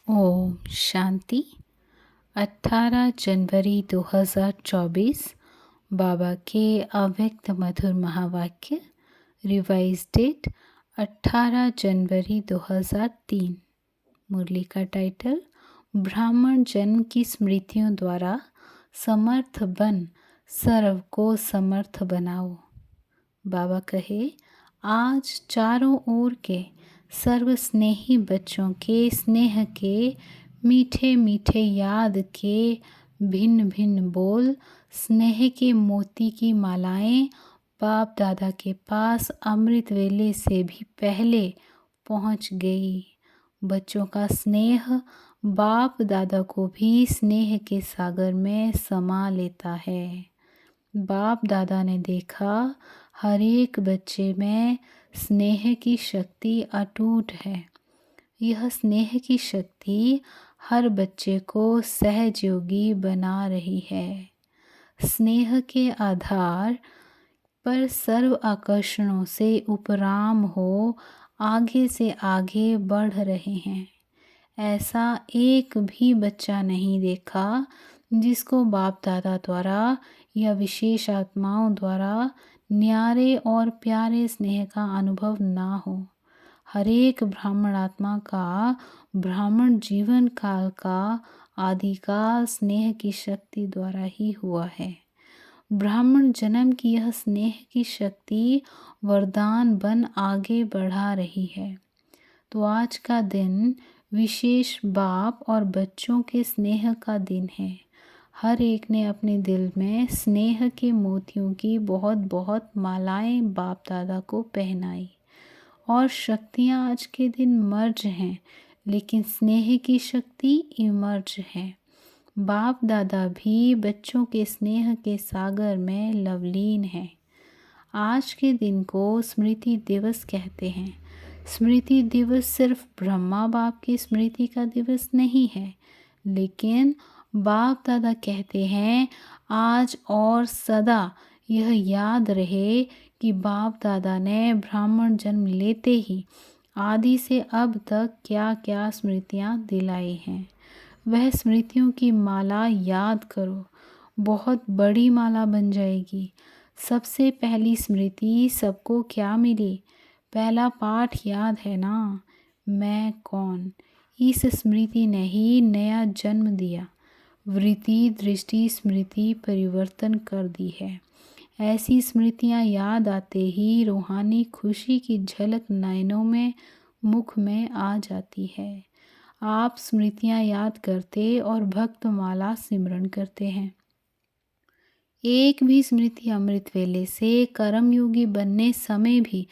ओम शांति। 18 जनवरी 2024 बाबा के अव्यक्त मधुर महावाक्य। रिवाइज डेट 18 जनवरी 2003। मुरली का टाइटल ब्राह्मण जन्म की स्मृतियों द्वारा समर्थ बन सर्व को समर्थ बनाओ। बाबा कहे, आज चारों ओर के सर्व स्नेही बच्चों के स्नेह के मीठे मीठे याद के भिन्न भिन्न बोल, स्नेह के मोती की मालाएं बाप दादा के पास अमृत वेले से भी पहले पहुंच गई। बच्चों का स्नेह बाप दादा को भी स्नेह के सागर में समा लेता है। बाप दादा ने देखा हर एक बच्चे में स्नेह की शक्ति अटूट है। यह स्नेह की शक्ति हर बच्चे को सहज योगी बना रही है। स्नेह के आधार पर सर्व आकर्षणों से उपराम हो आगे से आगे बढ़ रहे हैं। ऐसा एक भी बच्चा नहीं देखा जिसको बाप दादा द्वारा या विशेष आत्माओं द्वारा न्यारे और प्यारे स्नेह का अनुभव ना हो। हर एक ब्राह्मण आत्मा का ब्राह्मण जीवन काल का आदिकाल स्नेह की शक्ति द्वारा ही हुआ है। ब्राह्मण जन्म की यह स्नेह की शक्ति वरदान बन आगे बढ़ा रही है। तो आज का दिन विशेष बाप और बच्चों के स्नेह का दिन है। हर एक ने अपने दिल में स्नेह के मोतियों की बहुत बहुत मालाएं बाप दादा को पहनाई और शक्तियां आज के दिन मर्ज हैं, लेकिन स्नेह की शक्ति इमर्ज है। बाप दादा भी बच्चों के स्नेह के सागर में लवलीन है। आज के दिन को स्मृति दिवस कहते हैं। स्मृति दिवस सिर्फ ब्रह्मा बाप की स्मृति का दिवस नहीं है, लेकिन बाप दादा कहते हैं आज और सदा यह याद रहे कि बाप दादा ने ब्राह्मण जन्म लेते ही आदि से अब तक क्या क्या स्मृतियाँ दिलाई हैं। वह स्मृतियों की माला याद करो, बहुत बड़ी माला बन जाएगी। सबसे पहली स्मृति सबको क्या मिली? पहला पाठ याद है ना, मैं कौन? इस स्मृति ने ही नया जन्म दिया, वृत्ति दृष्टि स्मृति परिवर्तन कर दी है। ऐसी स्मृतियाँ याद आते ही रूहानी खुशी की झलक नयनों में मुख में आ जाती है। आप स्मृतियाँ याद करते और भक्तमाला सिमरन करते हैं। एक भी स्मृति अमृत वेले से कर्मयोगी बनने समय भी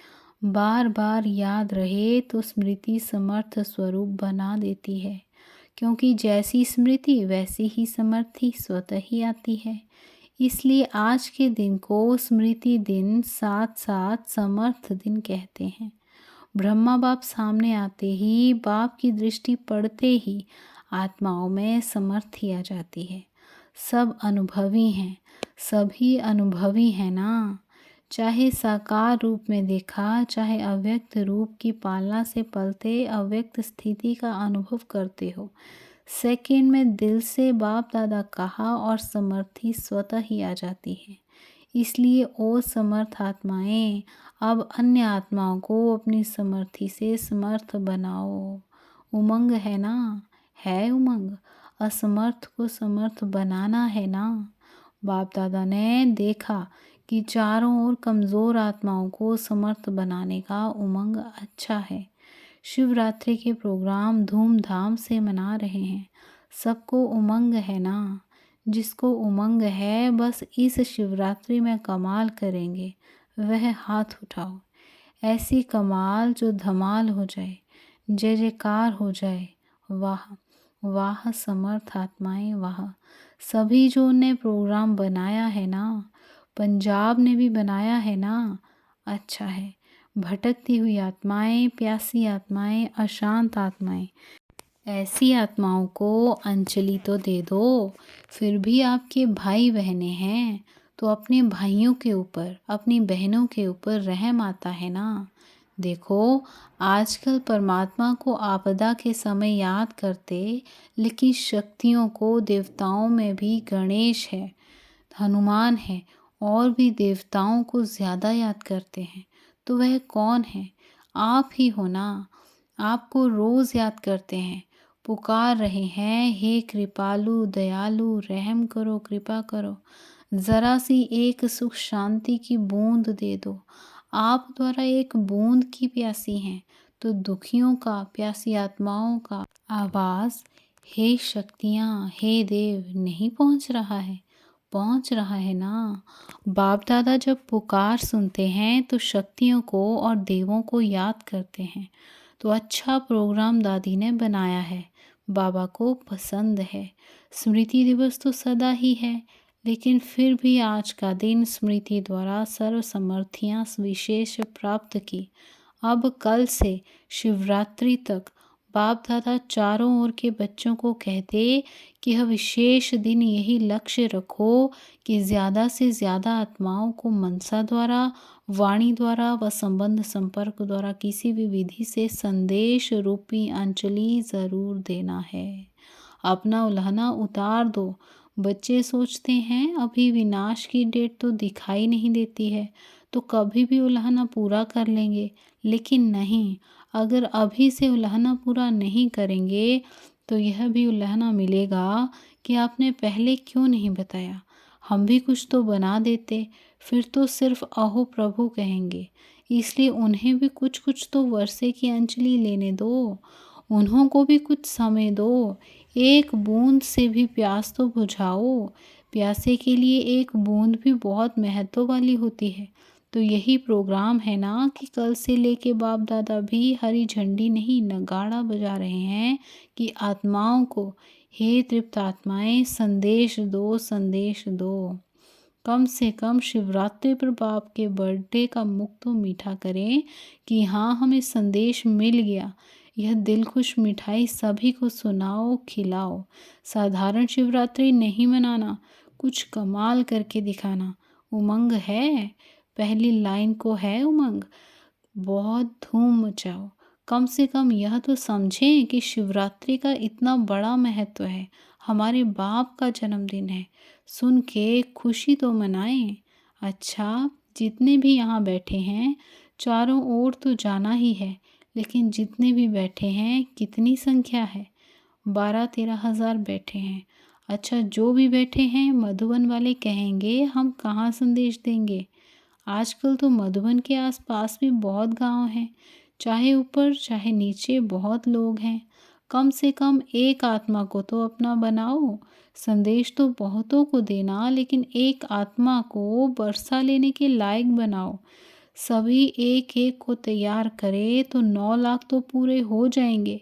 बार बार याद रहे तो स्मृति समर्थ स्वरूप बना देती है, क्योंकि जैसी स्मृति वैसी ही समर्थी स्वतः ही आती है। इसलिए आज के दिन को स्मृति दिन साथ साथ समर्थ दिन कहते हैं। ब्रह्मा बाप सामने आते ही, बाप की दृष्टि पड़ते ही आत्माओं में समर्थी आ जाती है। सब अनुभवी हैं, सभी अनुभवी हैं ना। चाहे साकार रूप में देखा, चाहे अव्यक्त रूप की पालना से पलते अव्यक्त स्थिति का अनुभव करते हो, सेकंड में दिल से बाप दादा कहा और समर्थी स्वतः ही आ जाती है। इसलिए ओ समर्थ आत्माएं, अब अन्य आत्माओं को अपनी समर्थी से समर्थ बनाओ। उमंग है ना, है उमंग। असमर्थ को समर्थ बनाना है ना। बाप दादा ने देखा कि चारों ओर कमज़ोर आत्माओं को समर्थ बनाने का उमंग अच्छा है। शिवरात्रि के प्रोग्राम धूमधाम से मना रहे हैं। सबको उमंग है ना। जिसको उमंग है बस इस शिवरात्रि में कमाल करेंगे, वह हाथ उठाओ। ऐसी कमाल जो धमाल हो जाए, जय जयकार हो जाए। वाह वाह समर्थ आत्माएं वाह। सभी जो ने प्रोग्राम बनाया है ना, पंजाब ने भी बनाया है ना, अच्छा है। भटकती हुई आत्माएं, प्यासी आत्माएं, अशांत आत्माएं, ऐसी आत्माओं को अंजलि तो दे दो। फिर भी आपके भाई बहनें हैं तो अपने भाइयों के ऊपर, अपनी बहनों के ऊपर रहम आता है ना। देखो, आजकल परमात्मा को आपदा के समय याद करते, लेकिन शक्तियों को देवताओं में भी गणेश है, हनुमान है और भी देवताओं को ज़्यादा याद करते हैं। तो वह कौन है? आप ही हो ना। आपको रोज़ याद करते हैं, पुकार रहे हैं, हे कृपालु दयालु रहम करो, कृपा करो, ज़रा सी एक सुख शांति की बूंद दे दो। आप द्वारा एक बूंद की प्यासी हैं, तो दुखियों का, प्यासी आत्माओं का आवाज़, हे शक्तियाँ, हे देव, नहीं पहुँच रहा है? पहुँच रहा है ना। बाप दादा जब पुकार सुनते हैं तो शक्तियों को और देवों को याद करते हैं। तो अच्छा प्रोग्राम दादी ने बनाया है, बाबा को पसंद है। स्मृति दिवस तो सदा ही है, लेकिन फिर भी आज का दिन स्मृति द्वारा सर्वसमर्थियाँ विशेष प्राप्त की। अब कल से शिवरात्रि तक बाप दादा चारों ओर के बच्चों को कहते कि यह विशेष दिन यही लक्ष्य रखो कि ज़्यादा से ज़्यादा आत्माओं को मनसा द्वारा, वाणी द्वारा व संबंध संपर्क द्वारा किसी भी विधि से संदेश रूपी अंजलि ज़रूर देना है। अपना उल्हना उतार दो। बच्चे सोचते हैं अभी विनाश की डेट तो दिखाई नहीं देती है, तो कभी भी उल्हना पूरा कर लेंगे, लेकिन नहीं। अगर अभी से उल्हना पूरा नहीं करेंगे तो यह भी उल्हना मिलेगा कि आपने पहले क्यों नहीं बताया। हम भी कुछ तो बना देते, फिर तो सिर्फ अहो प्रभु कहेंगे। इसलिए उन्हें भी कुछ कुछ तो वर्षे की अंजलि लेने दो, उन्हों को भी कुछ समय दो। एक बूंद से भी प्यास तो बुझाओ। प्यासे के लिए एक बूंद भी बहुत महत्व वाली होती है। तो यही प्रोग्राम है ना कि कल से लेके बाप दादा भी हरी झंडी नहीं नगाड़ा बजा रहे हैं कि आत्माओं को, हे तृप्त आत्माएं, संदेश दो, संदेश दो। कम से कम शिवरात्रि पर बाप के बर्थडे का मुख तो मीठा करें कि हाँ, हमें संदेश मिल गया। यह दिल खुश मिठाई सभी को सुनाओ, खिलाओ। साधारण शिवरात्रि नहीं मनाना, कुछ कमाल करके दिखाना। उमंग है, पहली लाइन को है उमंग, बहुत धूम मचाओ। कम से कम यह तो समझें कि शिवरात्रि का इतना बड़ा महत्व है, हमारे बाप का जन्मदिन है। सुन के खुशी तो मनाएं। अच्छा, जितने भी यहाँ बैठे हैं, चारों ओर तो जाना ही है, लेकिन जितने भी बैठे हैं कितनी संख्या है? 12-13 हज़ार बैठे हैं। अच्छा, जो भी बैठे हैं मधुबन वाले कहेंगे हम कहाँ संदेश देंगे। आजकल तो मधुबन के आसपास भी बहुत गांव हैं, चाहे ऊपर चाहे नीचे बहुत लोग हैं। कम से कम एक आत्मा को तो अपना बनाओ। संदेश तो बहुतों को देना, लेकिन एक आत्मा को बरसा लेने के लायक बनाओ। सभी एक एक को तैयार करे तो 9 लाख तो पूरे हो जाएंगे।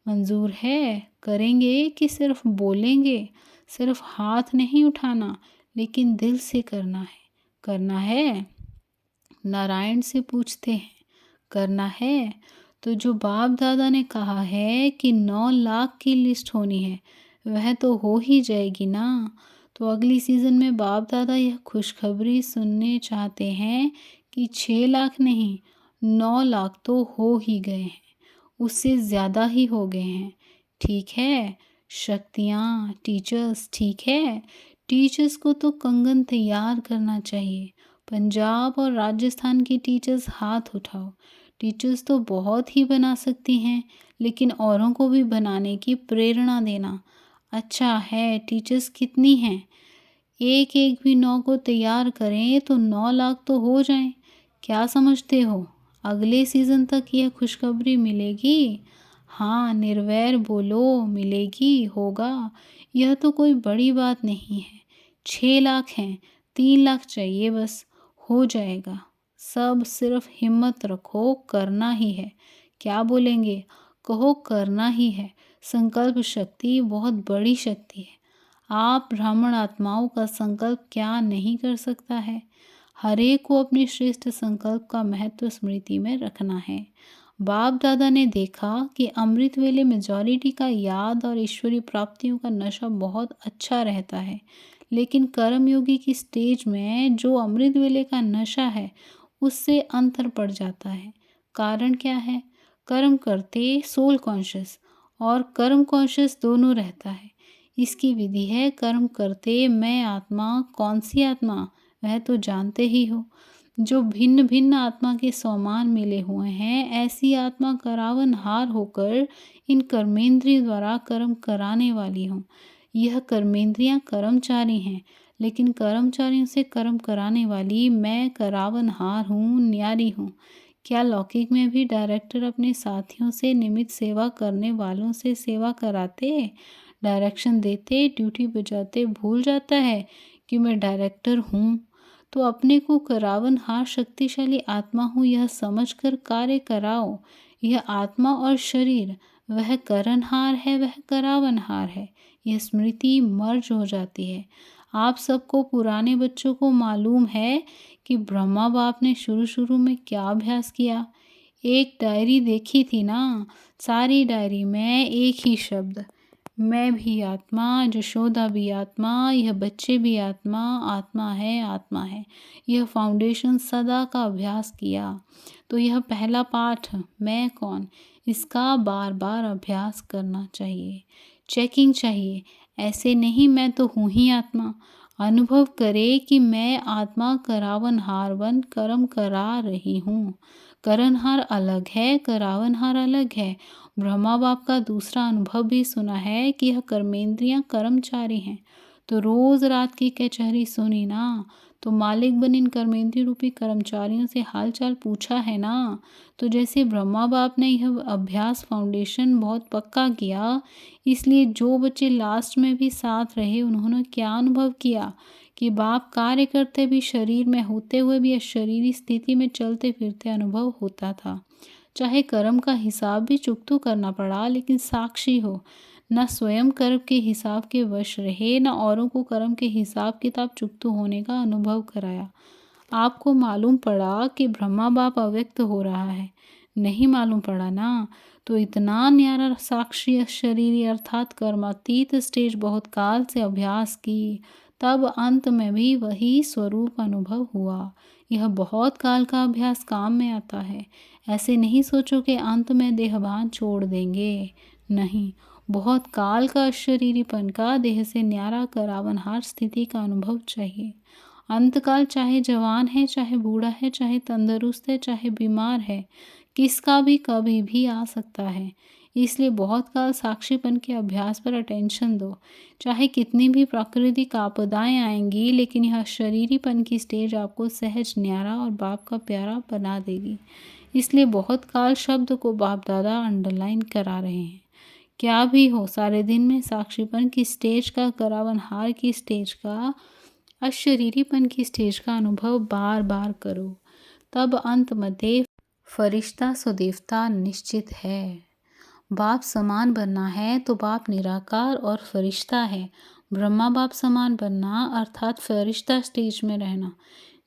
मंजूर है? करेंगे कि सिर्फ बोलेंगे? सिर्फ हाथ नहीं उठाना, लेकिन दिल से करना है। करना है? नारायण से पूछते हैं, करना है? तो जो बाप दादा ने कहा है कि 9 लाख की लिस्ट होनी है, वह तो हो ही जाएगी ना। तो अगली सीज़न में बाप दादा यह खुशखबरी सुनने चाहते हैं कि 6 लाख नहीं, 9 लाख तो हो ही गए हैं, उससे ज़्यादा ही हो गए हैं। ठीक है शक्तियाँ, टीचर्स, ठीक है। टीचर्स को तो कंगन तैयार करना चाहिए। पंजाब और राजस्थान की टीचर्स हाथ उठाओ। टीचर्स तो बहुत ही बना सकती हैं, लेकिन औरों को भी बनाने की प्रेरणा देना। अच्छा है, टीचर्स कितनी हैं? एक एक भी 9 को तैयार करें तो 9 लाख तो हो जाएं। क्या समझते हो? अगले सीज़न तक यह खुशखबरी मिलेगी? हाँ, निर्वैर बोलो, मिलेगी, होगा। यह तो कोई बड़ी बात नहीं है। 6 लाख हैं, 3 लाख चाहिए बस, हो जाएगा। सब सिर्फ हिम्मत रखो, करना ही है। क्या बोलेंगे? कहो करना ही है। संकल्प शक्ति बहुत बड़ी शक्ति है। आप ब्राह्मण आत्माओं का संकल्प क्या नहीं कर सकता है? हर एक को अपने श्रेष्ठ संकल्प का महत्व स्मृति में रखना है। बाप दादा ने देखा कि अमृत वेले मेजॉरिटी का याद और ईश्वरीय प्राप्तियों का नशा बहुत अच्छा रहता है, लेकिन कर्मयोगी की स्टेज में जो अमृत वेले का नशा है उससे अंतर पड़ जाता है। कारण क्या है? कर्म करते सोल कॉन्शियस और कर्म कॉन्शियस दोनों रहता है। इसकी विधि है कर्म करते मैं आत्मा, कौन सी आत्मा? वह तो जानते ही हो। जो भिन्न भिन्न आत्मा के समान मिले हुए हैं, ऐसी आत्मा करावन हार होकर इन कर्मेंद्रियों द्वारा कर्म कराने वाली हूँ। यह कर्मेंद्रियां कर्मचारी हैं, लेकिन कर्मचारियों से कर्म कराने वाली मैं करावन हार हूँ, न्यारी हूँ। क्या लौकिक में भी डायरेक्टर अपने साथियों से नियमित सेवा करने वालों से सेवा कराते, डायरेक्शन देते, ड्यूटी बजाते भूल जाता है कि मैं डायरेक्टर हूँ? तो अपने को करावन हार शक्तिशाली आत्मा हूँ यह समझकर कार्य कराओ। यह आत्मा और शरीर, वह करनहार है, वह करावनहार है। यह स्मृति मर्ज हो जाती है। आप सबको पुराने बच्चों को मालूम है कि ब्रह्मा बाप ने शुरू शुरू में क्या अभ्यास किया। एक डायरी देखी थी ना, सारी डायरी में एक ही शब्द, मैं भी आत्मा, यशोदा भी आत्मा, यह बच्चे भी आत्मा, आत्मा है, आत्मा है। यह फाउंडेशन सदा का अभ्यास किया। तो यह पहला पाठ, मैं कौन, इसका बार बार अभ्यास करना चाहिए, चेकिंग चाहिए। ऐसे नहीं मैं तो हूँ ही आत्मा। अनुभव करे कि मैं आत्मा करावनहार वन कर्म करा रही हूँ। करनहार अलग है, करावनहार अलग है। ब्रह्मा बाप का दूसरा अनुभव भी सुना है कि यह कर्मेंद्रियां कर्मचारी हैं। तो रोज रात की कचहरी सुनी ना, तो मालिक बन इन कर्मेंद्रिय रूपी कर्मचारियों से हालचाल पूछा है ना। तो जैसे ब्रह्मा बाप ने यह अभ्यास फाउंडेशन बहुत पक्का किया, इसलिए जो बच्चे लास्ट में भी साथ रहे उन्होंने क्या अनुभव किया कि बाप कार्य करते भी शरीर में होते हुए भी अशरीरी स्थिति में चलते फिरते अनुभव होता था। चाहे कर्म का हिसाब भी चुकतू करना पड़ा, लेकिन साक्षी हो, न स्वयं कर्म के हिसाब के वश रहे, न औरों को कर्म के हिसाब किताब चुकतू होने का अनुभव कराया। आपको मालूम पड़ा कि ब्रह्मा बाप अव्यक्त हो रहा है? नहीं मालूम पड़ा ना। तो इतना न्यारा साक्षी शरीरी अर्थात कर्मातीत स्टेज बहुत काल से अभ्यास की, तब अंत में भी वही स्वरूप अनुभव हुआ। यह बहुत काल का अभ्यास काम में आता है। ऐसे नहीं सोचो कि अंत में देहभान छोड़ देंगे। नहीं, बहुत काल का अशरीरीपन का देह से न्यारा करावनहार स्थिति का अनुभव चाहिए। अंतकाल चाहे जवान है, चाहे बूढ़ा है, चाहे तंदुरुस्त है, चाहे बीमार है, किसका भी कभी भी आ सकता है। इसलिए बहुत काल साक्षीपन के अभ्यास पर अटेंशन दो। चाहे कितनी भी प्राकृतिक आपदाएं आएंगी, लेकिन यह शरीरीपन की स्टेज आपको सहज न्यारा और बाप का प्यारा बना देगी। इसलिए बहुत काल शब्द को बाप दादा अंडरलाइन करा रहे हैं। क्या भी हो, सारे दिन में साक्षीपन की स्टेज का, करावनहार की स्टेज का, अशरीरीपन की स्टेज का अनुभव बार बार करो। तब अंत मध्य फरिश्ता सुदेवता निश्चित है। बाप समान बनना है तो बाप निराकार और फरिश्ता है। ब्रह्मा बाप समान बनना अर्थात फरिश्ता स्टेज में रहना।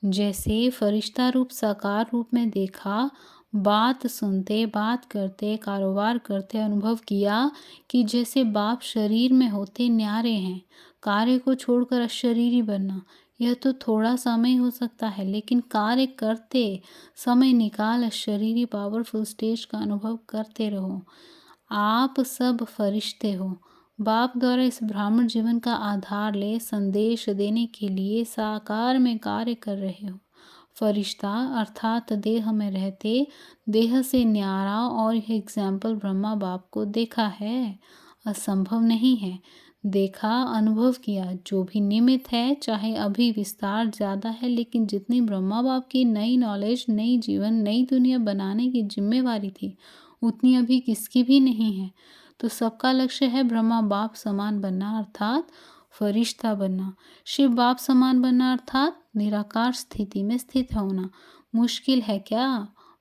जैसे फरिश्ता रूप साकार रूप में देखा, बात सुनते, बात करते, कारोबार करते अनुभव किया कि जैसे बाप शरीर में होते न्यारे हैं। कार्य को छोड़कर अशरीरी बनना, यह तो थोड़ा समय हो सकता है, लेकिन कार्य करते समय निकाल अशरीरी पावरफुल स्टेज का अनुभव करते रहो। आप सब फरिश्ते हो। बाप द्वारा इस ब्राह्मण जीवन का आधार ले संदेश देने के लिए साकार में कार्य कर रहे हो। फरिश्ता अर्थात देह में रहते, देह से न्यारा, और यह एग्जाम्पल ब्रह्मा बाप को देखा है, असंभव नहीं है। देखा, अनुभव किया। जो भी निमित्त है, चाहे अभी विस्तार ज़्यादा है, लेकिन जितनी ब्रह्मा बाप की नई नॉलेज, नई जीवन, नई दुनिया बनाने की जिम्मेवारी थी, उतनी अभी किसकी भी नहीं है। तो सबका लक्ष्य है ब्रह्मा बाप समान बनना अर्थात फरिश्ता बनना, शिव बाप समान बनना अर्थात निराकार स्थिति में स्थित होना। मुश्किल है क्या?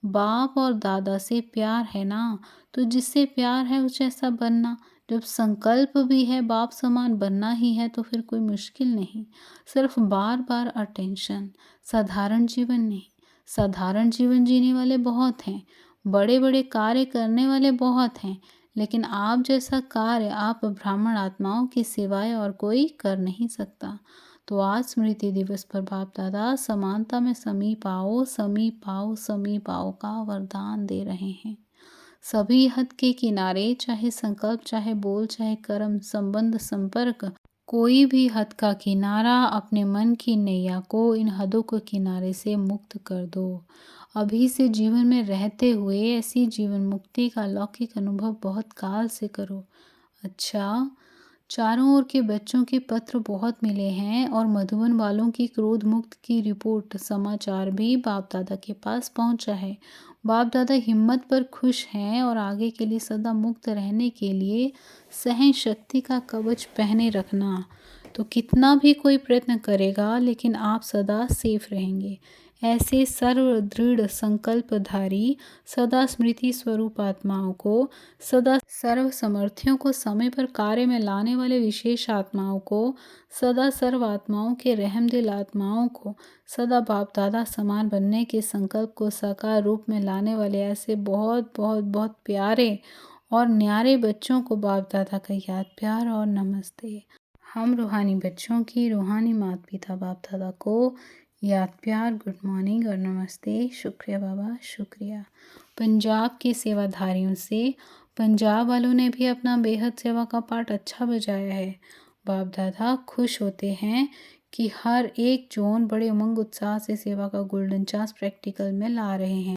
बाप और दादा से प्यार है ना, तो जिससे प्यार है उस जैसा बनना। जब संकल्प भी है बाप समान बनना ही है, तो फिर कोई मुश्किल नहीं, सिर्फ बार बार अटेंशन। साधारण जीवन नहीं, साधारण जीवन जीने वाले बहुत हैं, बड़े बड़े कार्य करने वाले बहुत हैं, लेकिन आप जैसा कार्य आप ब्राह्मण आत्माओं के सिवाय और कोई कर नहीं सकता। तो आज स्मृति दिवस पर बाप दादा समानता में समीप आओ, समीप आओ, समीप आओ का वरदान दे रहे हैं। सभी हद के किनारे, चाहे संकल्प, चाहे बोल, चाहे कर्म, संबंध, संपर्क, कोई भी हद का किनारा अपने मन की नैया को इन हदों के किनारे से मुक्त कर दो। अभी से जीवन में रहते हुए ऐसी जीवन मुक्ति का लौकिक अनुभव बहुत काल से करो। अच्छा, चारों ओर के बच्चों के पत्र बहुत मिले हैं और मधुबन वालों की क्रोध मुक्त की रिपोर्ट समाचार भी बाप दादा के पास पहुंचा है। बाप दादा हिम्मत पर खुश हैं और आगे के लिए सदा मुक्त रहने के लिए सहन शक्ति का कवच पहने रखना। तो कितना भी कोई प्रयत्न करेगा लेकिन आप सदा सेफ रहेंगे। ऐसे सर्व दृढ़ संकल्पधारी सदा स्मृति स्वरूप आत्माओं को, सदा सर्व समर्थियों को, समय पर कार्य में लाने वाले विशेष आत्माओं को, सदा सर्व आत्माओं के रहमदिल आत्माओं को, सदा बाप दादा समान बनने के संकल्प को साकार रूप में लाने वाले ऐसे बहुत बहुत बहुत प्यारे और न्यारे बच्चों को बाप दादा का याद, प्यार और नमस्ते। हम रूहानी बच्चों की रूहानी माता पिता बाप दादा को याद, प्यार, गुड मॉर्निंग और नमस्ते। शुक्रिया बाबा, शुक्रिया। पंजाब के सेवाधारियों से पंजाब वालों ने भी अपना बेहद सेवा का पाठ अच्छा बजाया है। बाप दादा खुश होते हैं कि हर एक जोन बड़े उमंग उत्साह से सेवा का गोल्डन चांस प्रैक्टिकल में ला रहे हैं।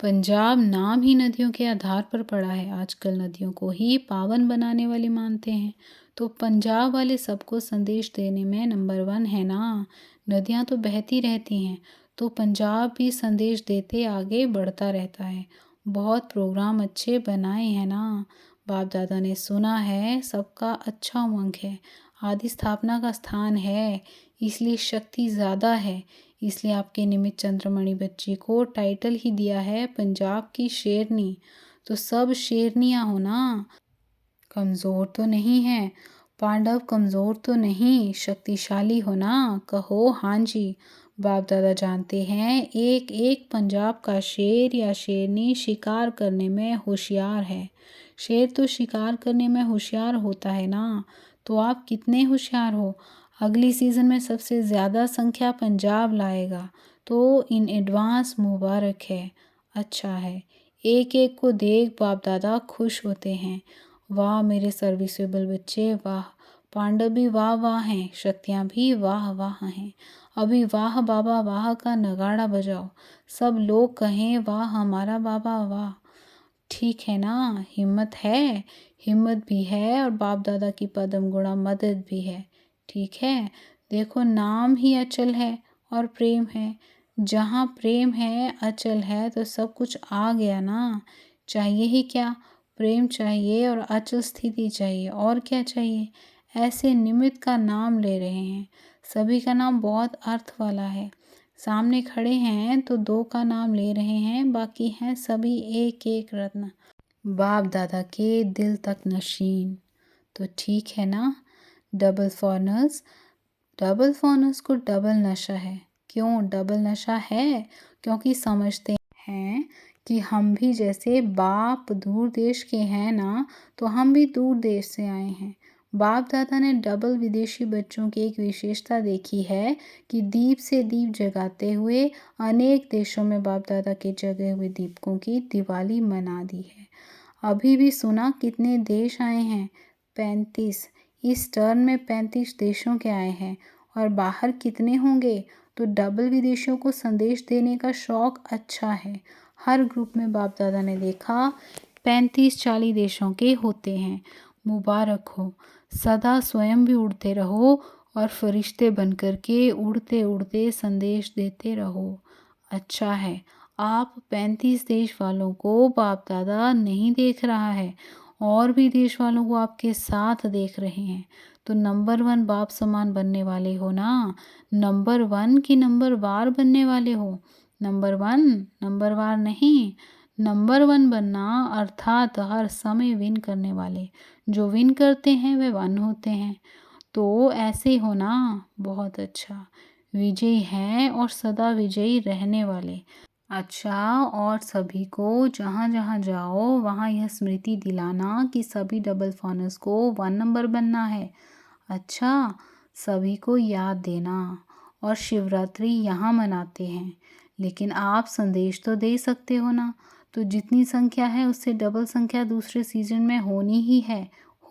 पंजाब नाम ही नदियों के आधार पर पड़ा है। आजकल नदियों को ही पावन बनाने वाली मानते हैं, तो पंजाब वाले सबको संदेश देने में नंबर 1 है ना। नदियाँ तो बहती रहती हैं, तो पंजाब भी संदेश देते आगे बढ़ता रहता है। बहुत प्रोग्राम अच्छे बनाए हैं ना। बाप दादा ने सुना है सबका अच्छा उमंग है, आदि स्थापना का स्थान है, इसलिए शक्ति ज़्यादा है। इसलिए आपके निमित्त चंद्रमणि बच्ची को टाइटल ही दिया है पंजाब की शेरनी। तो सब शेरनियाँ हो ना, कमज़ोर तो नहीं है। पांडव कमज़ोर तो नहीं, शक्तिशाली हो ना, कहो हाँ जी। बाप दादा जानते हैं एक एक पंजाब का शेर या शेरनी शिकार करने में होशियार है। शेर तो शिकार करने में होशियार होता है ना, तो आप कितने होशियार हो। अगली सीज़न में सबसे ज़्यादा संख्या पंजाब लाएगा, तो इन एडवांस मुबारक है। अच्छा है, एक एक को देख बाप दादा खुश होते हैं। वाह मेरे सर्विसेबल बच्चे, वाह। पांडव भी वाह वाह हैं, शक्तियाँ भी वाह वाह हैं। अभी वाह बाबा वाह का नगाड़ा बजाओ, सब लोग कहें वाह हमारा बाबा वाह। ठीक है ना, हिम्मत है, हिम्मत भी है और बाप दादा की पदम गुणा मदद भी है। ठीक है, देखो नाम ही अचल है और प्रेम है। जहाँ प्रेम है, अचल है, तो सब कुछ आ गया ना। चाहिए ही क्या, प्रेम चाहिए और अचल स्थिति चाहिए, और क्या चाहिए। ऐसे निमित्त का नाम ले रहे हैं, सभी का नाम बहुत अर्थ वाला है। सामने खड़े हैं तो 2 का नाम ले रहे हैं, बाकी हैं सभी एक एक रत्न, बाप दादा के दिल तक नशीन। तो ठीक है ना। डबल फॉरनर्स को डबल नशा है। क्यों डबल नशा है? क्योंकि समझते हैं कि हम भी जैसे बाप दूर देश के हैं ना, तो हम भी दूर देश से आए हैं। बाप दादा ने डबल विदेशी बच्चों की एक विशेषता देखी है कि दीप से दीप जगाते हुए अनेक देशों में बाप दादा के जगे हुए दीपकों की दिवाली मना दी है। अभी भी सुना कितने देश आए हैं? 35। इस टर्न में 35 देशों के आए हैं, और बाहर कितने होंगे। तो डबल विदेशियों को संदेश देने का शौक अच्छा है। हर ग्रुप में बाप दादा ने देखा 35-40 देशों के होते हैं। मुबारक हो, सदा स्वयं भी उड़ते रहो और फरिश्ते बनकर के उड़ते उड़ते संदेश देते रहो। अच्छा है, आप 35 देश वालों को बाप दादा नहीं देख रहा है, और भी देश वालों को आपके साथ देख रहे हैं। तो नंबर 1 बाप समान बनने वाले हो ना। नंबर 1 की नंबर वार बनने वाले हो। नंबर 1 नंबर वार नहीं, नंबर 1 बनना अर्थात हर समय विन करने वाले। जो विन करते हैं वे 1 होते हैं। तो ऐसे हो ना, बहुत अच्छा। विजयी हैं और सदा विजयी रहने वाले। अच्छा, और सभी को जहाँ जहाँ जाओ वहाँ यह स्मृति दिलाना कि सभी डबल फॉनर्स को 1 नंबर बनना है। अच्छा, सभी को याद देना। और शिवरात्रि यहाँ मनाते हैं, लेकिन आप संदेश तो दे सकते हो ना। तो जितनी संख्या है उससे डबल संख्या दूसरे सीजन में होनी ही है,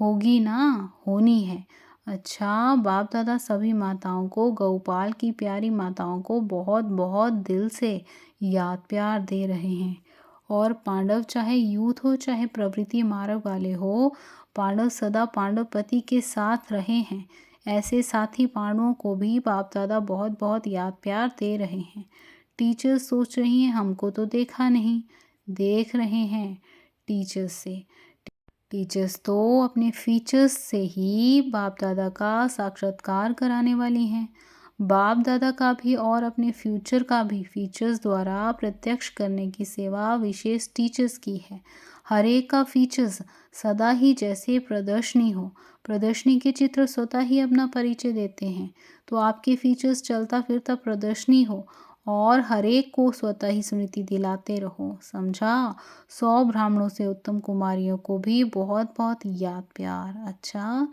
होगी ना, होनी है। अच्छा, बाप दादा सभी माताओं को, गौपाल की प्यारी माताओं को बहुत बहुत दिल से याद प्यार दे रहे हैं। और पांडव चाहे यूथ हो चाहे प्रवृत्ति मार्ग वाले हो, पांडव सदा पांडव पति के साथ रहे हैं। ऐसे साथी पांडवों को भी बाप दादा बहुत बहुत याद प्यार दे रहे हैं। टीचर्स सोच रही हैं हमको तो देखा नहीं, देख रहे हैं टीचर्स से। टीचर्स तो अपने फीचर्स से ही बाप दादा का साक्षात्कार कराने वाली हैं। बाप दादा का भी और अपने फ्यूचर का भी फीचर्स द्वारा प्रत्यक्ष करने की सेवा विशेष टीचर्स की है। हर एक का फीचर्स सदा ही जैसे प्रदर्शनी हो, प्रदर्शनी के चित्र स्वतः ही अपना परिचय देते हैं। तो आपके फीचर्स चलता फिरता प्रदर्शनी हो और हर एक को स्वतः ही स्मृति दिलाते रहो, समझा। 100 ब्राह्मणों से उत्तम कुमारियों को भी बहुत बहुत याद प्यार। अच्छा,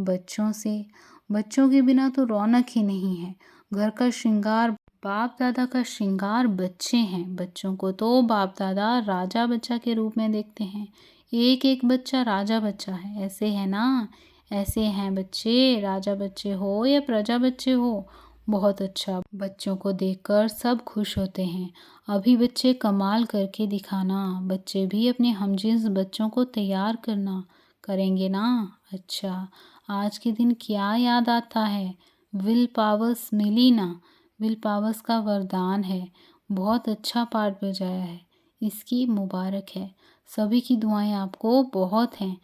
बच्चों से, बच्चों के बिना तो रौनक ही नहीं है। घर का श्रृंगार, बाप दादा का श्रृंगार बच्चे हैं। बच्चों को तो बाप दादा राजा बच्चा के रूप में देखते हैं। एक एक बच्चा राजा बच्चा है, ऐसे है ना। ऐसे हैं बच्चे, राजा बच्चे हो या प्रजा बच्चे हो। बहुत अच्छा, बच्चों को देखकर सब खुश होते हैं। अभी बच्चे कमाल करके दिखाना, बच्चे भी अपने हमजिन्स बच्चों को तैयार करना, करेंगे ना। अच्छा, आज के दिन क्या याद आता है? विल पावर्स मिली ना, विल पावर्स का वरदान है। बहुत अच्छा पाठ बजाया है, इसकी मुबारक है। सभी की दुआएं आपको बहुत हैं।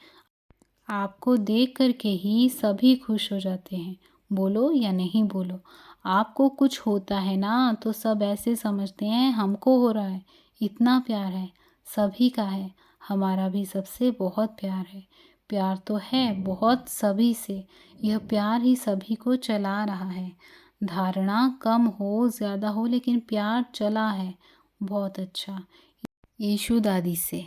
आपको देख करके ही सभी खुश हो जाते हैं, बोलो या नहीं बोलो। आपको कुछ होता है ना तो सब ऐसे समझते हैं हमको हो रहा है। इतना प्यार है, सभी का है। हमारा भी सबसे बहुत प्यार है। प्यार तो है बहुत सभी से, यह प्यार ही सभी को चला रहा है। धारणा कम हो ज़्यादा हो लेकिन प्यार चला है। बहुत अच्छा। यीशु दादी से,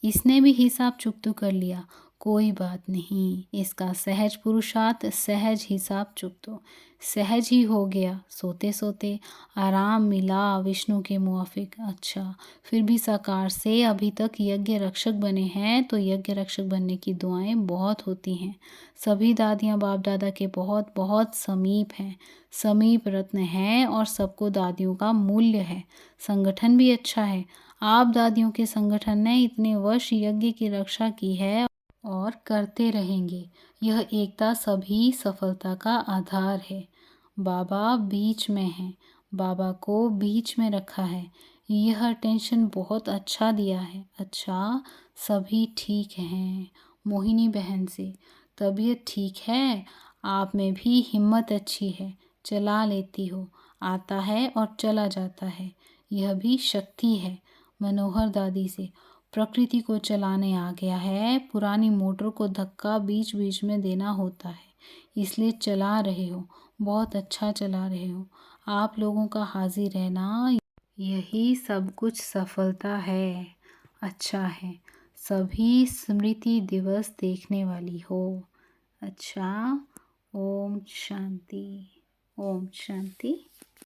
इसने भी हिसाब चुकतू कर लिया, कोई बात नहीं। इसका सहज पुरुषार्थ सहज हिसाब चुकतो, सहज ही हो गया। सोते सोते आराम मिला विष्णु के मुआफिक। अच्छा, फिर भी साकार से अभी तक यज्ञ रक्षक बने हैं तो यज्ञ रक्षक बनने की दुआएं बहुत होती हैं। सभी दादियाँ बाप दादा के बहुत बहुत समीप हैं, समीप रत्न हैं और सबको दादियों का मूल्य है। संगठन भी अच्छा है। आप दादियों के संगठन ने इतने वर्ष यज्ञ की रक्षा की है और करते रहेंगे। यह एकता सभी सफलता का आधार है। बाबा बीच में है, बाबा को बीच में रखा है। यह अटेंशन बहुत अच्छा दिया है। अच्छा, सभी ठीक हैं। मोहिनी बहन से, तबीयत ठीक है? आप में भी हिम्मत अच्छी है, चला लेती हो, आता है और चला जाता है, यह भी शक्ति है। मनोहर दादी से, प्रकृति को चलाने आ गया है। पुरानी मोटर को धक्का बीच बीच में देना होता है, इसलिए चला रहे हो, बहुत अच्छा चला रहे हो। आप लोगों का हाजिर रहना यही सब कुछ सफलता है। अच्छा है, सभी स्मृति दिवस देखने वाली हो। अच्छा, ओम शांति, ओम शांति।